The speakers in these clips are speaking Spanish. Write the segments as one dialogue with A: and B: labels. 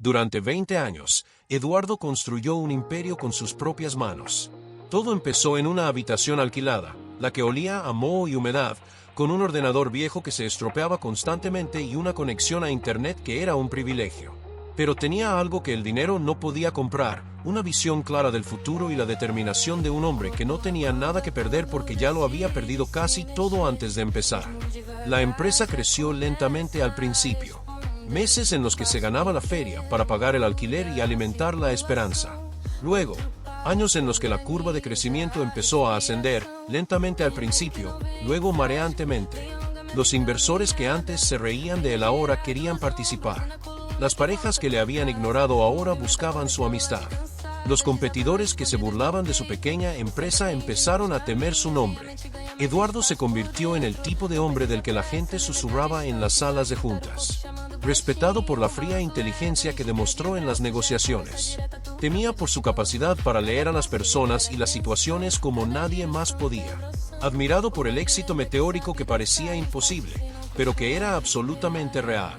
A: Durante 20 años, Eduardo construyó un imperio con sus propias manos. Todo empezó en una habitación alquilada, la que olía a moho y humedad, con un ordenador viejo que se estropeaba constantemente y una conexión a Internet que era un privilegio. Pero tenía algo que el dinero no podía comprar, una visión clara del futuro y la determinación de un hombre que no tenía nada que perder porque ya lo había perdido casi todo antes de empezar. La empresa creció lentamente al principio. Meses en los que se ganaba la feria para pagar el alquiler y alimentar la esperanza. Luego, años en los que la curva de crecimiento empezó a ascender, lentamente al principio, luego mareantemente. Los inversores que antes se reían de él ahora querían participar. Las parejas que le habían ignorado ahora buscaban su amistad. Los competidores que se burlaban de su pequeña empresa empezaron a temer su nombre. Eduardo se convirtió en el tipo de hombre del que la gente susurraba en las salas de juntas. Respetado por la fría inteligencia que demostró en las negociaciones. Temía por su capacidad para leer a las personas y las situaciones como nadie más podía. Admirado por el éxito meteórico que parecía imposible, pero que era absolutamente real.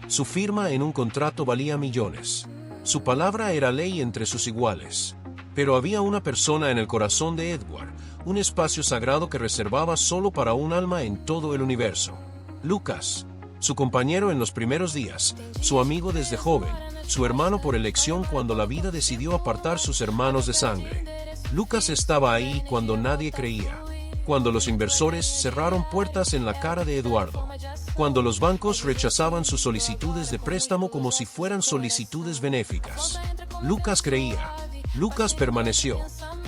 A: Su firma en un contrato valía millones. Su palabra era ley entre sus iguales. Pero había una persona en el corazón de Edward, un espacio sagrado que reservaba solo para un alma en todo el universo. Lucas. Su compañero en los primeros días, su amigo desde joven, su hermano por elección cuando la vida decidió apartar sus hermanos de sangre. Lucas estaba ahí cuando nadie creía, cuando los inversores cerraron puertas en la cara de Eduardo, cuando los bancos rechazaban sus solicitudes de préstamo como si fueran solicitudes benéficas. Lucas creía. Lucas permaneció.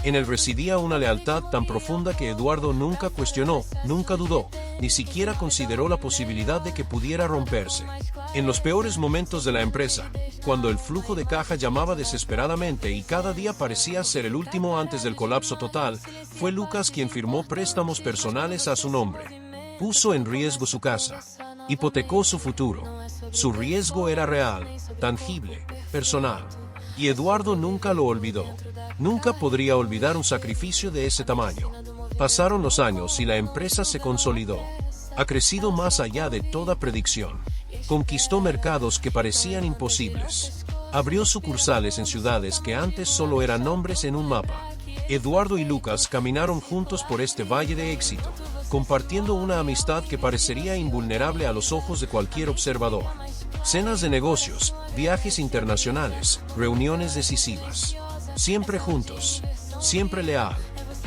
A: En él residía una lealtad tan profunda que Eduardo nunca cuestionó, nunca dudó, ni siquiera consideró la posibilidad de que pudiera romperse. En los peores momentos de la empresa, cuando el flujo de caja llamaba desesperadamente y cada día parecía ser el último antes del colapso total, fue Lucas quien firmó préstamos personales a su nombre. Puso en riesgo su casa. Hipotecó su futuro. Su riesgo era real, tangible, personal. Y Eduardo nunca lo olvidó. Nunca podría olvidar un sacrificio de ese tamaño. Pasaron los años y la empresa se consolidó. Ha crecido más allá de toda predicción. Conquistó mercados que parecían imposibles. Abrió sucursales en ciudades que antes solo eran nombres en un mapa. Eduardo y Lucas caminaron juntos por este valle de éxito, compartiendo una amistad que parecería invulnerable a los ojos de cualquier observador. Cenas de negocios, viajes internacionales, reuniones decisivas. Siempre juntos, siempre leal.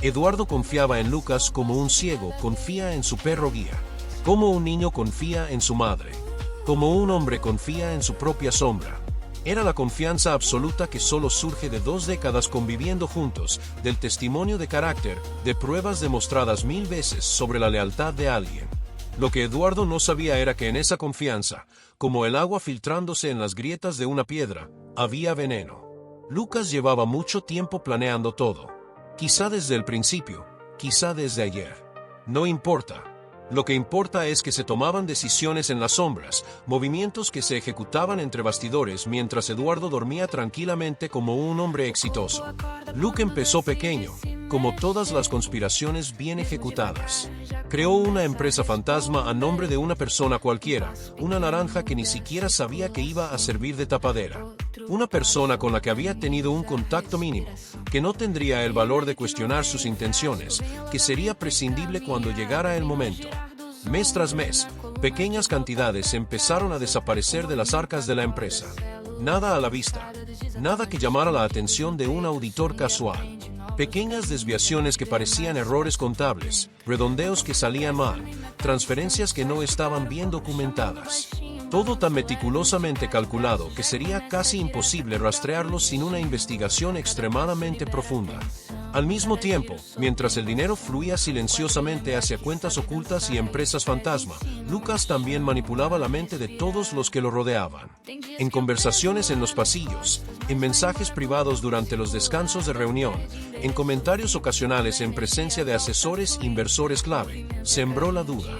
A: Eduardo confiaba en Lucas como un ciego confía en su perro guía, como un niño confía en su madre, como un hombre confía en su propia sombra. Era la confianza absoluta que solo surge de 2 décadas conviviendo juntos, del testimonio de carácter, de pruebas demostradas 1000 veces sobre la lealtad de alguien. Lo que Eduardo no sabía era que en esa confianza, como el agua filtrándose en las grietas de una piedra, había veneno. Lucas llevaba mucho tiempo planeando todo. Quizá desde el principio, quizá desde ayer. No importa. Lo que importa es que se tomaban decisiones en las sombras, movimientos que se ejecutaban entre bastidores mientras Eduardo dormía tranquilamente como un hombre exitoso. Luke empezó pequeño, como todas las conspiraciones bien ejecutadas. Creó una empresa fantasma a nombre de una persona cualquiera, una naranja que ni siquiera sabía que iba a servir de tapadera. Una persona con la que había tenido un contacto mínimo, que no tendría el valor de cuestionar sus intenciones, que sería prescindible cuando llegara el momento. Mes tras mes, pequeñas cantidades empezaron a desaparecer de las arcas de la empresa. Nada a la vista, nada que llamara la atención de un auditor casual. Pequeñas desviaciones que parecían errores contables, redondeos que salían mal, transferencias que no estaban bien documentadas. Todo tan meticulosamente calculado que sería casi imposible rastrearlo sin una investigación extremadamente profunda. Al mismo tiempo, mientras el dinero fluía silenciosamente hacia cuentas ocultas y empresas fantasma, Lucas también manipulaba la mente de todos los que lo rodeaban. En conversaciones en los pasillos, en mensajes privados durante los descansos de reunión, en comentarios ocasionales en presencia de asesores e inversores clave, sembró la duda.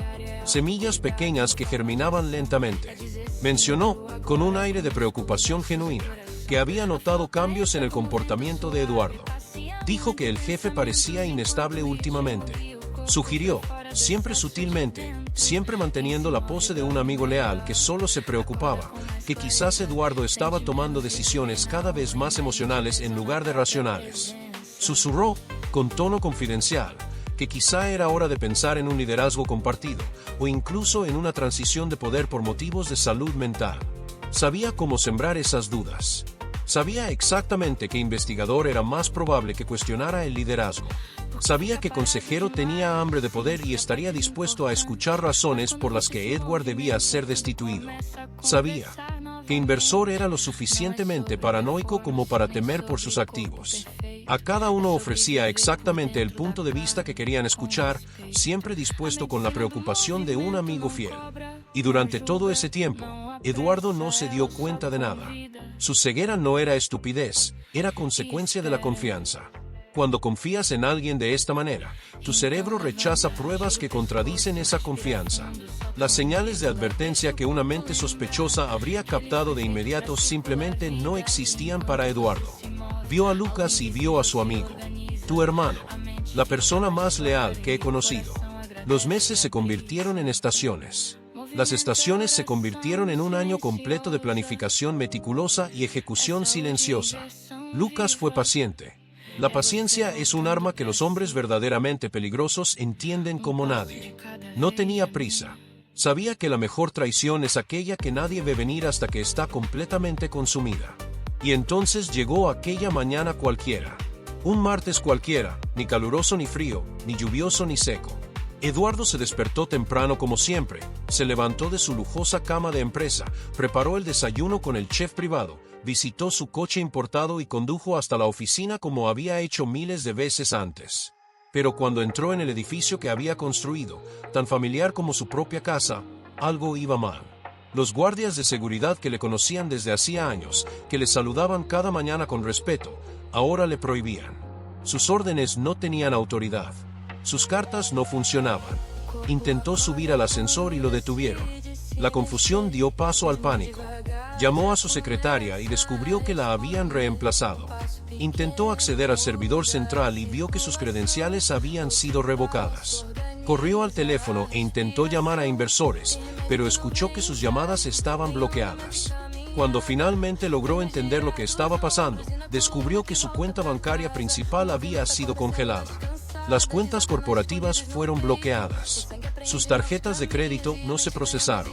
A: Semillas pequeñas que germinaban lentamente. Mencionó, con un aire de preocupación genuina, que había notado cambios en el comportamiento de Eduardo. Dijo que el jefe parecía inestable últimamente. Sugirió, siempre sutilmente, siempre manteniendo la pose de un amigo leal que solo se preocupaba, que quizás Eduardo estaba tomando decisiones cada vez más emocionales en lugar de racionales. Susurró, con tono confidencial, que quizá era hora de pensar en un liderazgo compartido, o incluso en una transición de poder por motivos de salud mental. Sabía cómo sembrar esas dudas. Sabía exactamente que investigador era más probable que cuestionara el liderazgo. Sabía que consejero tenía hambre de poder y estaría dispuesto a escuchar razones por las que Edward debía ser destituido. Sabía que inversor era lo suficientemente paranoico como para temer por sus activos. A cada uno ofrecía exactamente el punto de vista que querían escuchar, siempre dispuesto con la preocupación de un amigo fiel. Y durante todo ese tiempo, Eduardo no se dio cuenta de nada. Su ceguera no era estupidez, era consecuencia de la confianza. Cuando confías en alguien de esta manera, tu cerebro rechaza pruebas que contradicen esa confianza. Las señales de advertencia que una mente sospechosa habría captado de inmediato simplemente no existían para Eduardo. Vio a Lucas y vio a su amigo. Tu hermano. La persona más leal que he conocido. Los meses se convirtieron en estaciones. Las estaciones se convirtieron en un año completo de planificación meticulosa y ejecución silenciosa. Lucas fue paciente. La paciencia es un arma que los hombres verdaderamente peligrosos entienden como nadie. No tenía prisa. Sabía que la mejor traición es aquella que nadie ve venir hasta que está completamente consumida. Y entonces llegó aquella mañana cualquiera. Un martes cualquiera, ni caluroso ni frío, ni lluvioso ni seco. Eduardo se despertó temprano como siempre, se levantó de su lujosa cama de empresa, preparó el desayuno con el chef privado, visitó su coche importado y condujo hasta la oficina como había hecho miles de veces antes. Pero cuando entró en el edificio que había construido, tan familiar como su propia casa, algo iba mal. Los guardias de seguridad que le conocían desde hacía años, que le saludaban cada mañana con respeto, ahora le prohibían. Sus órdenes no tenían autoridad. Sus cartas no funcionaban. Intentó subir al ascensor y lo detuvieron. La confusión dio paso al pánico. Llamó a su secretaria y descubrió que la habían reemplazado. Intentó acceder al servidor central y vio que sus credenciales habían sido revocadas. Corrió al teléfono e intentó llamar a inversores, pero escuchó que sus llamadas estaban bloqueadas. Cuando finalmente logró entender lo que estaba pasando, descubrió que su cuenta bancaria principal había sido congelada. Las cuentas corporativas fueron bloqueadas. Sus tarjetas de crédito no se procesaron.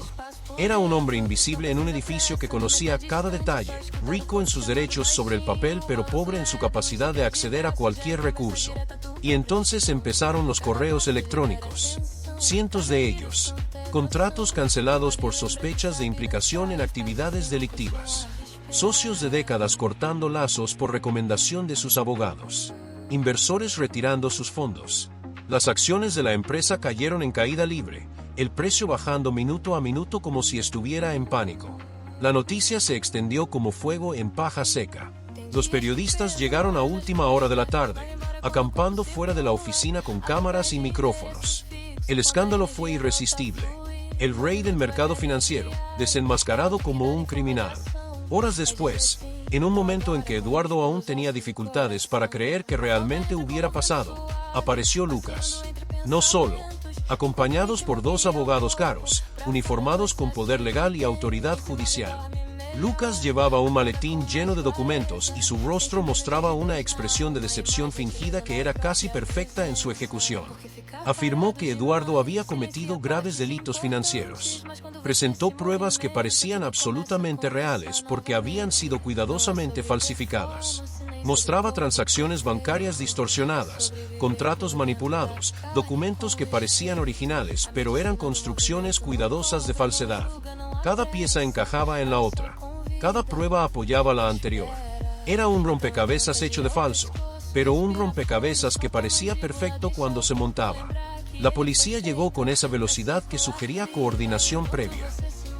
A: Era un hombre invisible en un edificio que conocía cada detalle, rico en sus derechos sobre el papel pero pobre en su capacidad de acceder a cualquier recurso. Y entonces empezaron los correos electrónicos. Cientos de ellos. Contratos cancelados por sospechas de implicación en actividades delictivas. Socios de décadas cortando lazos por recomendación de sus abogados. Inversores retirando sus fondos. Las acciones de la empresa cayeron en caída libre, el precio bajando minuto a minuto como si estuviera en pánico. La noticia se extendió como fuego en paja seca. Los periodistas llegaron a última hora de la tarde, acampando fuera de la oficina con cámaras y micrófonos. El escándalo fue irresistible. El rey del mercado financiero, desenmascarado como un criminal. Horas después, en un momento en que Eduardo aún tenía dificultades para creer que realmente hubiera pasado, apareció Lucas. No solo, acompañados por dos abogados caros, uniformados con poder legal y autoridad judicial. Lucas llevaba un maletín lleno de documentos y su rostro mostraba una expresión de decepción fingida que era casi perfecta en su ejecución. Afirmó que Eduardo había cometido graves delitos financieros. Presentó pruebas que parecían absolutamente reales porque habían sido cuidadosamente falsificadas. Mostraba transacciones bancarias distorsionadas, contratos manipulados, documentos que parecían originales pero eran construcciones cuidadosas de falsedad. Cada pieza encajaba en la otra. Cada prueba apoyaba la anterior. Era un rompecabezas hecho de falso, pero un rompecabezas que parecía perfecto cuando se montaba. La policía llegó con esa velocidad que sugería coordinación previa.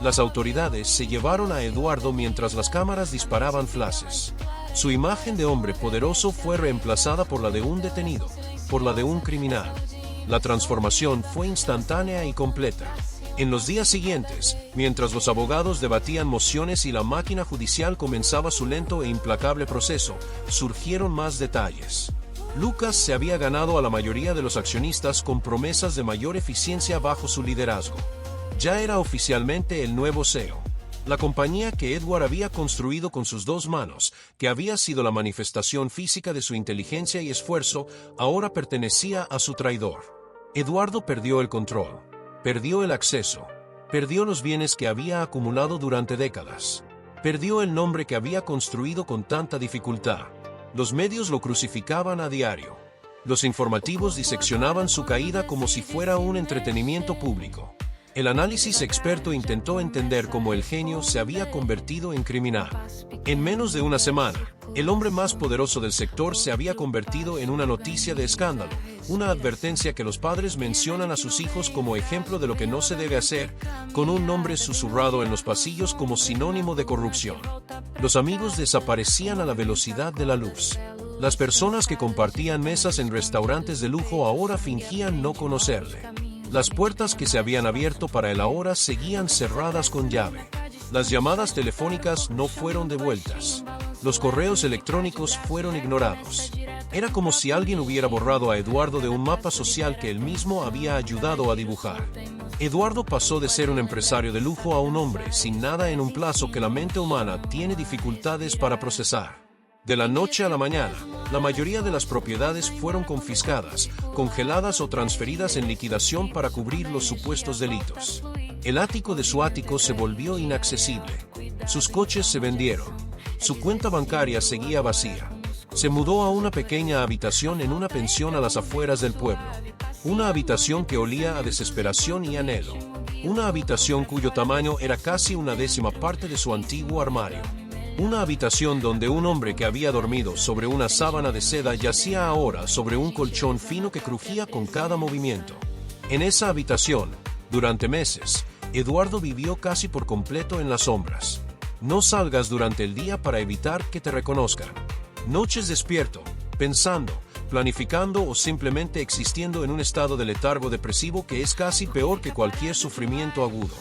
A: Las autoridades se llevaron a Eduardo mientras las cámaras disparaban flashes. Su imagen de hombre poderoso fue reemplazada por la de un detenido, por la de un criminal. La transformación fue instantánea y completa. En los días siguientes, mientras los abogados debatían mociones y la máquina judicial comenzaba su lento e implacable proceso, surgieron más detalles. Lucas se había ganado a la mayoría de los accionistas con promesas de mayor eficiencia bajo su liderazgo. Ya era oficialmente el nuevo CEO. La compañía que Edward había construido con sus dos manos, que había sido la manifestación física de su inteligencia y esfuerzo, ahora pertenecía a su traidor. Eduardo perdió el control, perdió el acceso, perdió los bienes que había acumulado durante décadas, perdió el nombre que había construido con tanta dificultad. Los medios lo crucificaban a diario. Los informativos diseccionaban su caída como si fuera un entretenimiento público. El análisis experto intentó entender cómo el genio se había convertido en criminal. En menos de una semana, el hombre más poderoso del sector se había convertido en una noticia de escándalo, una advertencia que los padres mencionan a sus hijos como ejemplo de lo que no se debe hacer, con un nombre susurrado en los pasillos como sinónimo de corrupción. Los amigos desaparecían a la velocidad de la luz. Las personas que compartían mesas en restaurantes de lujo ahora fingían no conocerle. Las puertas que se habían abierto para él ahora seguían cerradas con llave. Las llamadas telefónicas no fueron devueltas. Los correos electrónicos fueron ignorados. Era como si alguien hubiera borrado a Eduardo de un mapa social que él mismo había ayudado a dibujar. Eduardo pasó de ser un empresario de lujo a un hombre sin nada en un plazo que la mente humana tiene dificultades para procesar. De la noche a la mañana, la mayoría de las propiedades fueron confiscadas, congeladas o transferidas en liquidación para cubrir los supuestos delitos. El ático de su ático se volvió inaccesible. Sus coches se vendieron. Su cuenta bancaria seguía vacía. Se mudó a una pequeña habitación en una pensión a las afueras del pueblo. Una habitación que olía a desesperación y anhelo. Una habitación cuyo tamaño era casi una décima parte de su antiguo armario. Una habitación donde un hombre que había dormido sobre una sábana de seda yacía ahora sobre un colchón fino que crujía con cada movimiento. En esa habitación, durante meses, Eduardo vivió casi por completo en las sombras. No salgas durante el día para evitar que te reconozcan. Noches despierto, pensando, planificando o simplemente existiendo en un estado de letargo depresivo que es casi peor que cualquier sufrimiento agudo.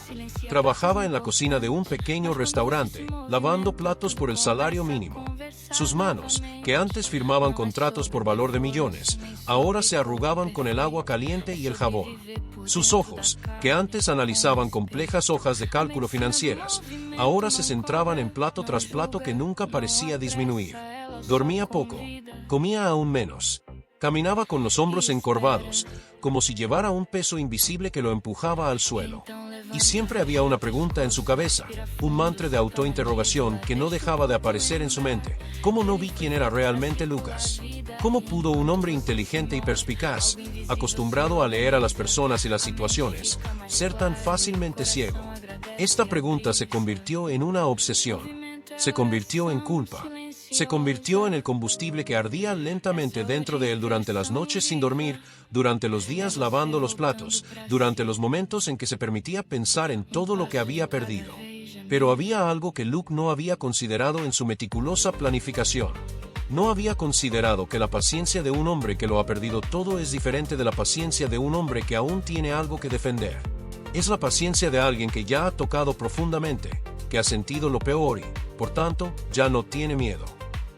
A: Trabajaba en la cocina de un pequeño restaurante, lavando platos por el salario mínimo. Sus manos, que antes firmaban contratos por valor de millones, ahora se arrugaban con el agua caliente y el jabón. Sus ojos, que antes analizaban complejas hojas de cálculo financieras, ahora se centraban en plato tras plato que nunca parecía disminuir. Dormía poco, comía aún menos, caminaba con los hombros encorvados, como si llevara un peso invisible que lo empujaba al suelo. Y siempre había una pregunta en su cabeza, un mantra de autointerrogación que no dejaba de aparecer en su mente. ¿Cómo no vi quién era realmente Lucas? ¿Cómo pudo un hombre inteligente y perspicaz, acostumbrado a leer a las personas y las situaciones, ser tan fácilmente ciego? Esta pregunta se convirtió en una obsesión. Se convirtió en culpa. Se convirtió en el combustible que ardía lentamente dentro de él durante las noches sin dormir, durante los días lavando los platos, durante los momentos en que se permitía pensar en todo lo que había perdido. Pero había algo que Luke no había considerado en su meticulosa planificación. No había considerado que la paciencia de un hombre que lo ha perdido todo es diferente de la paciencia de un hombre que aún tiene algo que defender. Es la paciencia de alguien que ya ha tocado profundamente, que ha sentido lo peor y, por tanto, ya no tiene miedo.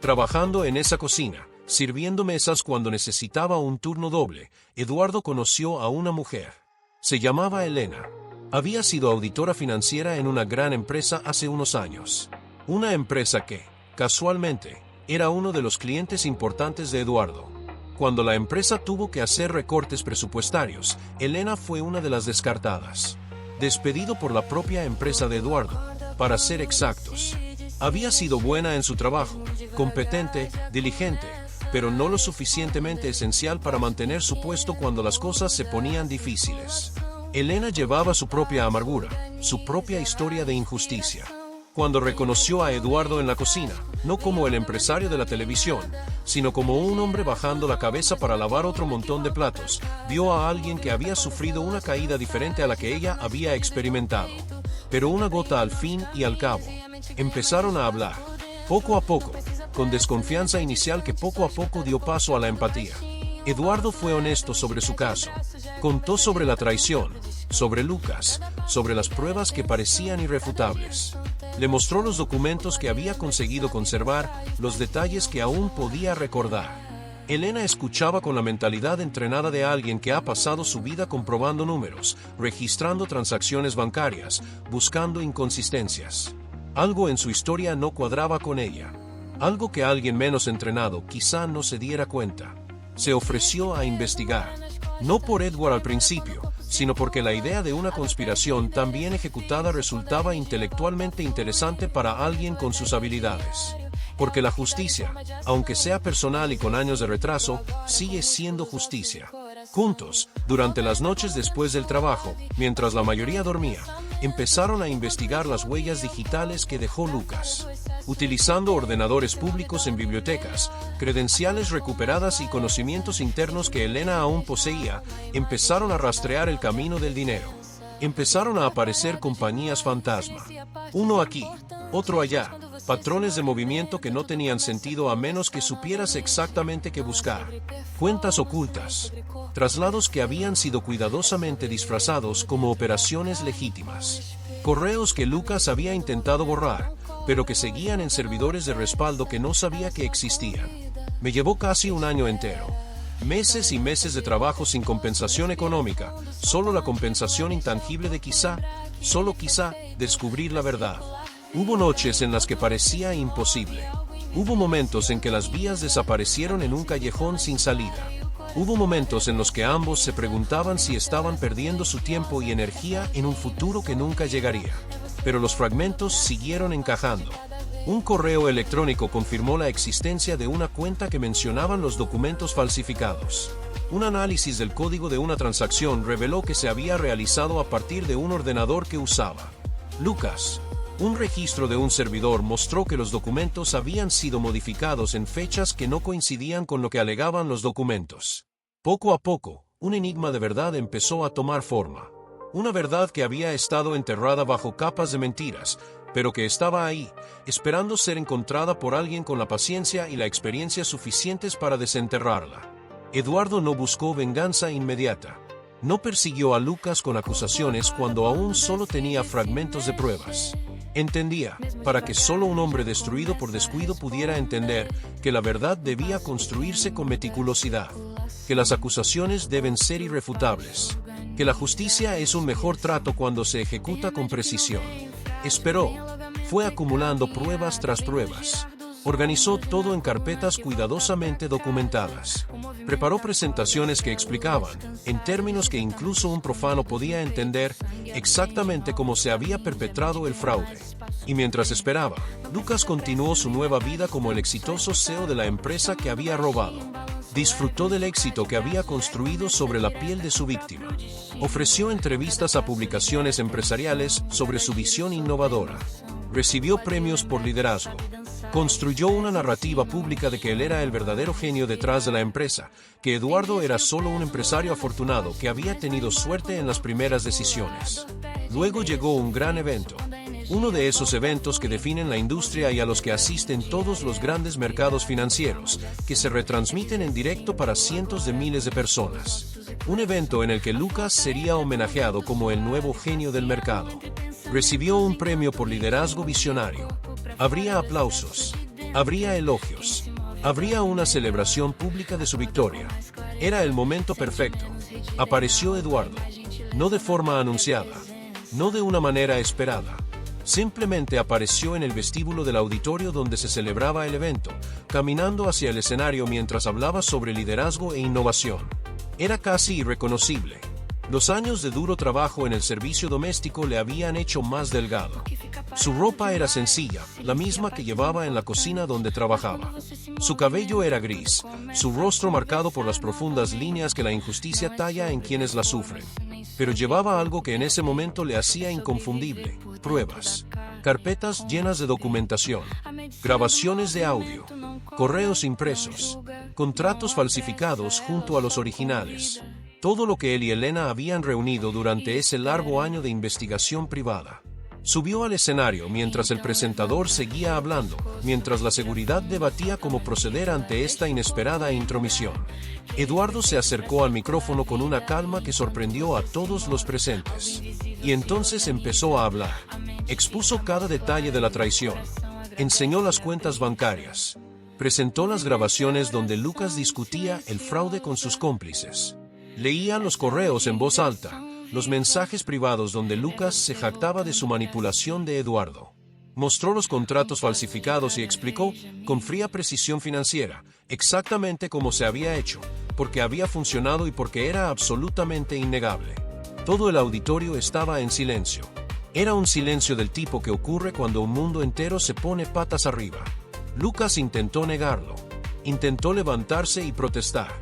A: Trabajando en esa cocina, sirviendo mesas cuando necesitaba un turno doble, Eduardo conoció a una mujer. Se llamaba Elena. Había sido auditora financiera en una gran empresa hace unos años. Una empresa que, casualmente, era uno de los clientes importantes de Eduardo. Cuando la empresa tuvo que hacer recortes presupuestarios, Elena fue una de las descartadas. Despedido por la propia empresa de Eduardo, para ser exactos. Había sido buena en su trabajo, competente, diligente, pero no lo suficientemente esencial para mantener su puesto cuando las cosas se ponían difíciles. Elena llevaba su propia amargura, su propia historia de injusticia. Cuando reconoció a Eduardo en la cocina, no como el empresario de la televisión, sino como un hombre bajando la cabeza para lavar otro montón de platos, vio a alguien que había sufrido una caída diferente a la que ella había experimentado. Pero una gota al fin y al cabo. Empezaron a hablar, poco a poco, con desconfianza inicial que poco a poco dio paso a la empatía. Eduardo fue honesto sobre su caso. Contó sobre la traición, sobre Lucas, sobre las pruebas que parecían irrefutables. Le mostró los documentos que había conseguido conservar, los detalles que aún podía recordar. Elena escuchaba con la mentalidad entrenada de alguien que ha pasado su vida comprobando números, registrando transacciones bancarias, buscando inconsistencias. Algo en su historia no cuadraba con ella. Algo que alguien menos entrenado quizá no se diera cuenta. Se ofreció a investigar. No por Edward al principio, sino porque la idea de una conspiración tan bien ejecutada resultaba intelectualmente interesante para alguien con sus habilidades. Porque la justicia, aunque sea personal y con años de retraso, sigue siendo justicia. Juntos, durante las noches después del trabajo, mientras la mayoría dormía, empezaron a investigar las huellas digitales que dejó Lucas. Utilizando ordenadores públicos en bibliotecas, credenciales recuperadas y conocimientos internos que Elena aún poseía, empezaron a rastrear el camino del dinero. Empezaron a aparecer compañías fantasma. Uno aquí, otro allá, patrones de movimiento que no tenían sentido a menos que supieras exactamente qué buscar. Cuentas ocultas. Traslados que habían sido cuidadosamente disfrazados como operaciones legítimas. Correos que Lucas había intentado borrar, pero que seguían en servidores de respaldo que no sabía que existían. Me llevó casi un año entero. Meses y meses de trabajo sin compensación económica, solo la compensación intangible de quizá, solo quizá, descubrir la verdad. Hubo noches en las que parecía imposible. Hubo momentos en que las vías desaparecieron en un callejón sin salida. Hubo momentos en los que ambos se preguntaban si estaban perdiendo su tiempo y energía en un futuro que nunca llegaría. Pero los fragmentos siguieron encajando. Un correo electrónico confirmó la existencia de una cuenta que mencionaban los documentos falsificados. Un análisis del código de una transacción reveló que se había realizado a partir de un ordenador que usaba Lucas. Un registro de un servidor mostró que los documentos habían sido modificados en fechas que no coincidían con lo que alegaban los documentos. Poco a poco, un enigma de verdad empezó a tomar forma. Una verdad que había estado enterrada bajo capas de mentiras, pero que estaba ahí, esperando ser encontrada por alguien con la paciencia y la experiencia suficientes para desenterrarla. Eduardo no buscó venganza inmediata. No persiguió a Lucas con acusaciones cuando aún solo tenía fragmentos de pruebas. Entendía, para que solo un hombre destruido por descuido pudiera entender, que la verdad debía construirse con meticulosidad, que las acusaciones deben ser irrefutables, que la justicia es un mejor trato cuando se ejecuta con precisión. Esperó, fue acumulando pruebas tras pruebas. Organizó todo en carpetas cuidadosamente documentadas. Preparó presentaciones que explicaban, en términos que incluso un profano podía entender, exactamente cómo se había perpetrado el fraude. Y mientras esperaba, Lucas continuó su nueva vida como el exitoso CEO de la empresa que había robado. Disfrutó del éxito que había construido sobre la piel de su víctima. Ofreció entrevistas a publicaciones empresariales sobre su visión innovadora. Recibió premios por liderazgo. Construyó una narrativa pública de que él era el verdadero genio detrás de la empresa, que Eduardo era solo un empresario afortunado que había tenido suerte en las primeras decisiones. Luego llegó un gran evento. Uno de esos eventos que definen la industria y a los que asisten todos los grandes mercados financieros, que se retransmiten en directo para cientos de miles de personas. Un evento en el que Lucas sería homenajeado como el nuevo genio del mercado. Recibió un premio por liderazgo visionario. Habría aplausos. Habría elogios. Habría una celebración pública de su victoria. Era el momento perfecto. Apareció Eduardo. No de forma anunciada. No de una manera esperada. Simplemente apareció en el vestíbulo del auditorio donde se celebraba el evento, caminando hacia el escenario mientras hablaba sobre liderazgo e innovación. Era casi irreconocible. Los años de duro trabajo en el servicio doméstico le habían hecho más delgado. Su ropa era sencilla, la misma que llevaba en la cocina donde trabajaba. Su cabello era gris, su rostro marcado por las profundas líneas que la injusticia talla en quienes la sufren. Pero llevaba algo que en ese momento le hacía inconfundible: pruebas. Carpetas llenas de documentación, grabaciones de audio, correos impresos, contratos falsificados junto a los originales. Todo lo que él y Elena habían reunido durante ese largo año de investigación privada. Subió al escenario mientras el presentador seguía hablando, mientras la seguridad debatía cómo proceder ante esta inesperada intromisión. Eduardo se acercó al micrófono con una calma que sorprendió a todos los presentes. Y entonces empezó a hablar. Expuso cada detalle de la traición. Enseñó las cuentas bancarias. Presentó las grabaciones donde Lucas discutía el fraude con sus cómplices. Leía los correos en voz alta, los mensajes privados donde Lucas se jactaba de su manipulación de Eduardo. Mostró los contratos falsificados y explicó, con fría precisión financiera, exactamente cómo se había hecho, porque había funcionado y porque era absolutamente innegable. Todo el auditorio estaba en silencio. Era un silencio del tipo que ocurre cuando un mundo entero se pone patas arriba. Lucas intentó negarlo. Intentó levantarse y protestar.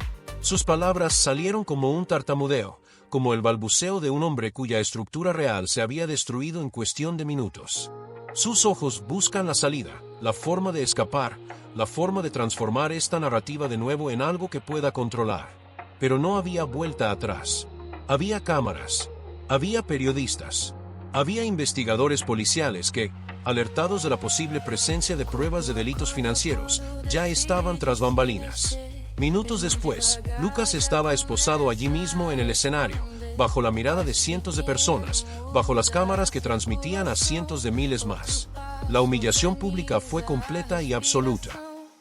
A: Sus palabras salieron como un tartamudeo, como el balbuceo de un hombre cuya estructura real se había destruido en cuestión de minutos. Sus ojos buscan la salida, la forma de escapar, la forma de transformar esta narrativa de nuevo en algo que pueda controlar. Pero no había vuelta atrás. Había cámaras. Había periodistas. Había investigadores policiales que, alertados de la posible presencia de pruebas de delitos financieros, ya estaban tras bambalinas. Minutos después, Lucas estaba esposado allí mismo en el escenario, bajo la mirada de cientos de personas, bajo las cámaras que transmitían a cientos de miles más. La humillación pública fue completa y absoluta.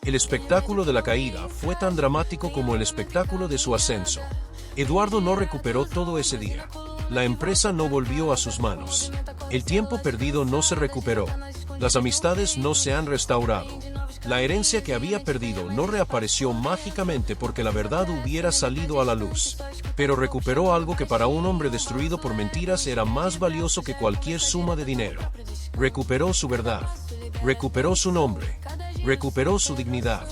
A: El espectáculo de la caída fue tan dramático como el espectáculo de su ascenso. Eduardo no recuperó todo ese día. La empresa no volvió a sus manos. El tiempo perdido no se recuperó. Las amistades no se han restaurado. La herencia que había perdido no reapareció mágicamente porque la verdad hubiera salido a la luz. Pero recuperó algo que para un hombre destruido por mentiras era más valioso que cualquier suma de dinero. Recuperó su verdad. Recuperó su nombre. Recuperó su dignidad.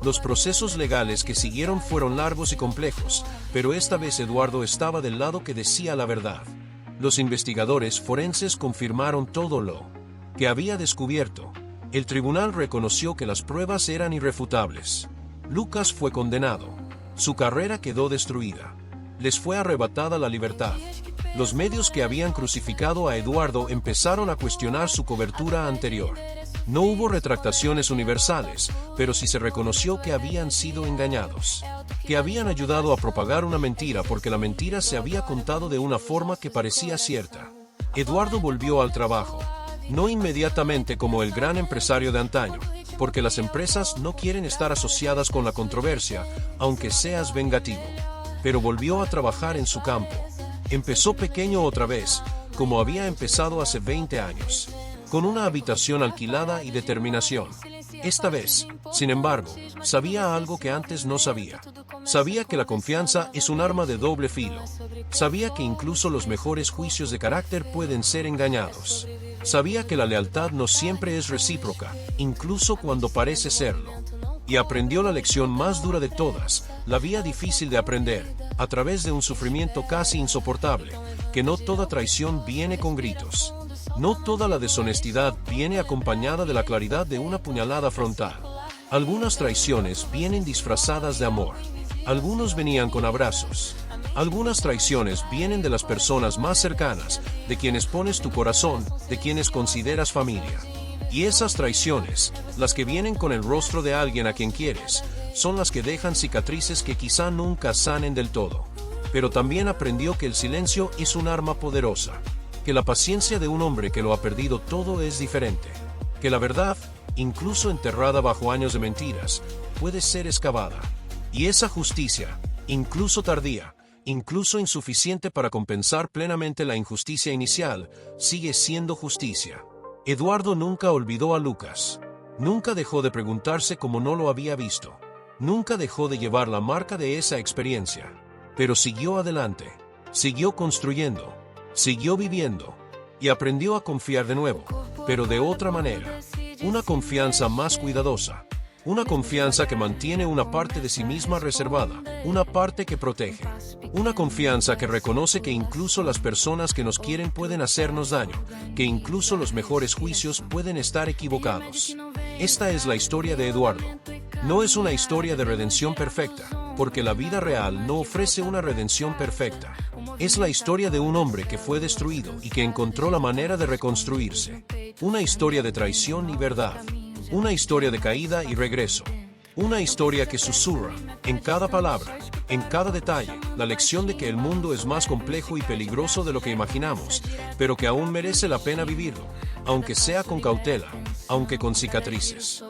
A: Los procesos legales que siguieron fueron largos y complejos, pero esta vez Eduardo estaba del lado que decía la verdad. Los investigadores forenses confirmaron todo lo que había descubierto. El tribunal reconoció que las pruebas eran irrefutables. Lucas fue condenado. Su carrera quedó destruida. Les fue arrebatada la libertad. Los medios que habían crucificado a Eduardo empezaron a cuestionar su cobertura anterior. No hubo retractaciones universales, pero sí se reconoció que habían sido engañados, que habían ayudado a propagar una mentira porque la mentira se había contado de una forma que parecía cierta. Eduardo volvió al trabajo, no inmediatamente como el gran empresario de antaño, porque las empresas no quieren estar asociadas con la controversia, aunque seas vengativo. Pero volvió a trabajar en su campo. Empezó pequeño otra vez, como había empezado hace 20 años. Con una habitación alquilada y determinación. Esta vez, sin embargo, sabía algo que antes no sabía. Sabía que la confianza es un arma de doble filo. Sabía que incluso los mejores juicios de carácter pueden ser engañados. Sabía que la lealtad no siempre es recíproca, incluso cuando parece serlo. Y aprendió la lección más dura de todas, la vía difícil de aprender, a través de un sufrimiento casi insoportable, que no toda traición viene con gritos. No toda la deshonestidad viene acompañada de la claridad de una puñalada frontal. Algunas traiciones vienen disfrazadas de amor. Algunos venían con abrazos. Algunas traiciones vienen de las personas más cercanas, de quienes pones tu corazón, de quienes consideras familia. Y esas traiciones, las que vienen con el rostro de alguien a quien quieres, son las que dejan cicatrices que quizá nunca sanen del todo. Pero también aprendió que el silencio es un arma poderosa. Que la paciencia de un hombre que lo ha perdido todo es diferente. Que la verdad, incluso enterrada bajo años de mentiras, puede ser excavada. Y esa justicia, incluso tardía, incluso insuficiente para compensar plenamente la injusticia inicial, sigue siendo justicia. Eduardo nunca olvidó a Lucas. Nunca dejó de preguntarse cómo no lo había visto. Nunca dejó de llevar la marca de esa experiencia. Pero siguió adelante. Siguió construyendo. Siguió viviendo. Y aprendió a confiar de nuevo, pero de otra manera. Una confianza más cuidadosa. Una confianza que mantiene una parte de sí misma reservada, una parte que protege. Una confianza que reconoce que incluso las personas que nos quieren pueden hacernos daño, que incluso los mejores juicios pueden estar equivocados. Esta es la historia de Eduardo. No es una historia de redención perfecta, porque la vida real no ofrece una redención perfecta. Es la historia de un hombre que fue destruido y que encontró la manera de reconstruirse. Una historia de traición y verdad. Una historia de caída y regreso. Una historia que susurra, en cada palabra, en cada detalle, la lección de que el mundo es más complejo y peligroso de lo que imaginamos, pero que aún merece la pena vivirlo, aunque sea con cautela, aunque con cicatrices.